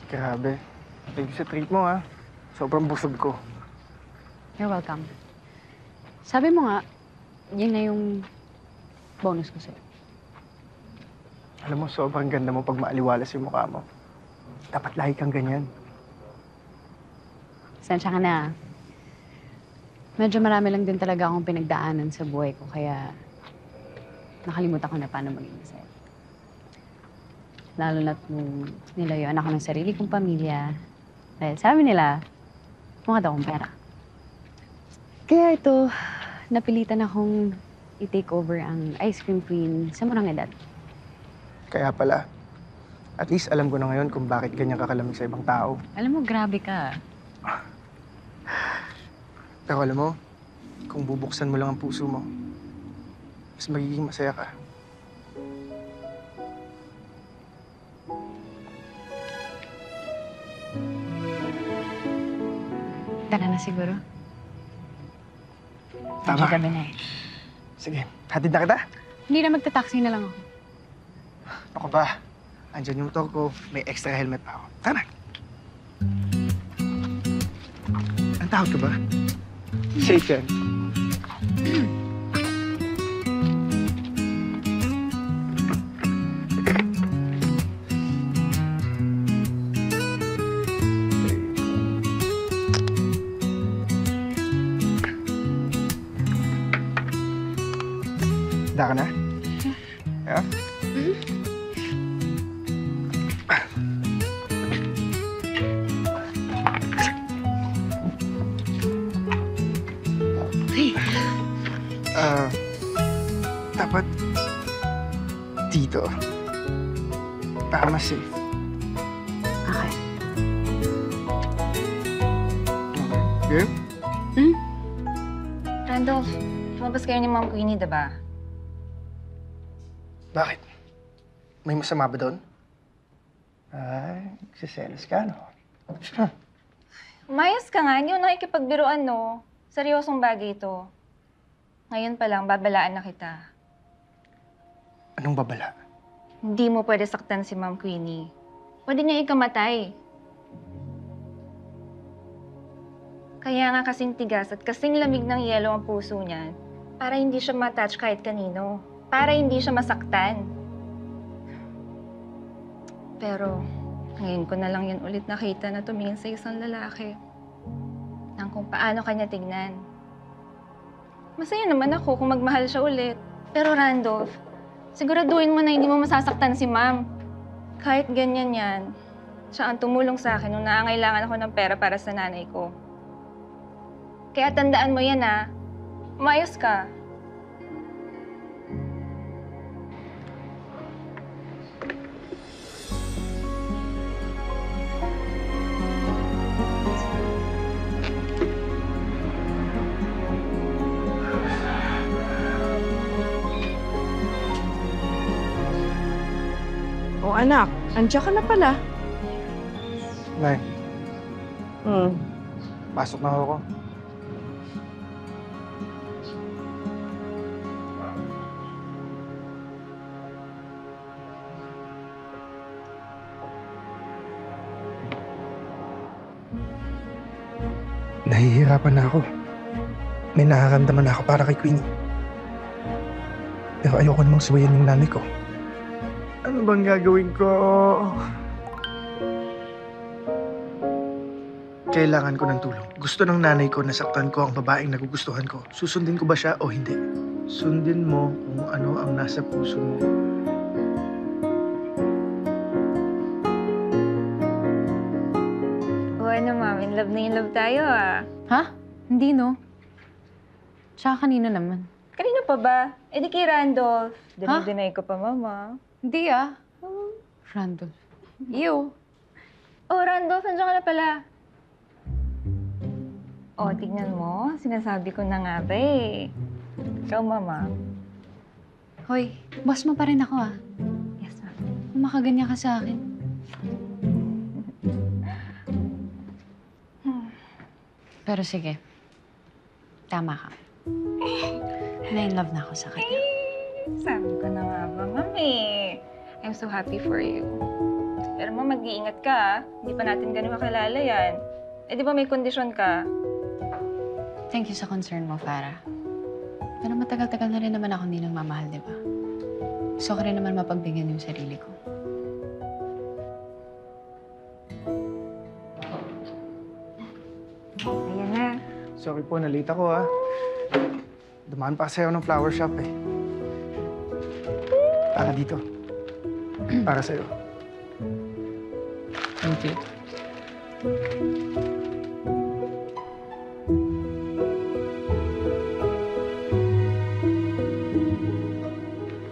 Grabe. Thank you sa treat mo, ha? Sobrang busog ko. You're welcome. Sabi mo nga, yun na yung bonus ko sa'yo. Alam mo, sobrang ganda mo pag maaliwalas yung mukha mo. Dapat lagi kang ganyan. Sensya ka na. Medyo marami lang din talaga akong pinagdaanan sa buhay ko, kaya nakalimutan ko na paano maging masaya. Lalo na't nung nilayuan ako ng sarili kong pamilya. Dahil sabi nila, mukha daw akong pera. Kaya ito, napilitan akong i-take over ang ice cream queen sa murang edad. Kaya pala, at least alam ko na ngayon kung bakit ganyan kakalamig sa ibang tao. Alam mo, grabe ka. Pero alam mo, kung bubuksan mo lang ang puso mo, mas magiging masaya ka. Tara na siguro. Tama. Gabi na eh. Sige, hatid na kita. Hindi na magta-taxi na lang ako. Ako ba? Andyan yung motor ko, may extra helmet pa ako. Tara na. Ang tawag ka ba? Safe yan. Handa ka na? Yeah? Dapat dito. Para mas safe. Okay. Okay? Randolph, lumabas kayo ni Ma'am Queenie, diba? Bakit? May masama ba doon? Ay, nagsiselos ka, no? Umayos ka nga, hindi mo nakikipagbiruan, no? Seryosong bagay ito. Ngayon pa lang, babalaan na kita. Anong babala? Hindi mo pwede saktan si Ma'am Queenie. Pwede niya ikamatay. Kaya nga kasing tigas at kasing lamig ng yelo ang puso niya para hindi siya ma-touch kahit kanino. Para hindi siya masaktan. Pero ngayon ko na lang yan ulit nakita na tumingin sa isang lalaki. Nang kung paano kanya tignan. Masaya naman ako kung magmahal siya ulit. Pero Randolph, siguraduhin mo na hindi mo masasaktan si Ma'am. Kahit ganyan yan, siya ang tumulong sa akin nung nangangailangan ako ng pera para sa nanay ko. Kaya tandaan mo yan, ha? Umayos ka. Oh, anak, andiyan ka na pala. Nay, pasok na ako. Nahihirapan na ako. May nakaramdaman na ako para kay Queenie. Pero ayoko namang suwayan yung nanay ko. Ano bang gagawin ko? Kailangan ko ng tulong. Gusto ng nanay ko na saktan ko ang babaeng nagugustuhan ko. Susundin ko ba siya o hindi? Sundin mo kung ano ang nasa puso mo. O ano, Ma'am, in love tayo, ah. Ha? Hindi, no? Tsaka kanino naman? Kanino pa ba? Eh di kay Randolph. Dinay ko pa, Mama. Hindi, ah. Randolph. Ew. Oh, Randolph, nandiyan ka na pala. Oh, tignan mo. Sinasabi ko na nga ba eh. Ikaw, Mama. Hoy, boss mo pa rin ako, ah. Yes, Ma'am. Kung makaganyan ka sa akin. Pero sige. Tama ka. Na-in-love na ako sa kanya. Sabi ko na nga ba, Mami. I'm so happy for you. Pero mag-iingat ka, ah. Hindi pa natin ganun kakilala yan. Eh, di ba may kondisyon ka? Thank you sa concern mo, Farah. Pero matagal-tagal na rin naman ako hindi nagmamahal, di ba? Gusto ko rin naman mapagbigyan yung sarili ko. Ayan na. Sorry po, nalita ko ha. Dumaan pa kasi ako ng flower shop eh. Para dito. Para sa'yo. Thank you.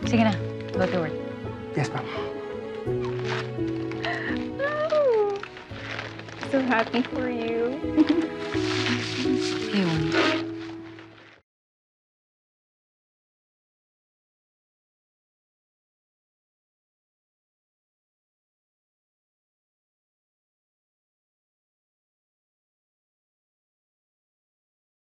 Sige na, go to work. Yes, ma'am. So happy for you. Ayun.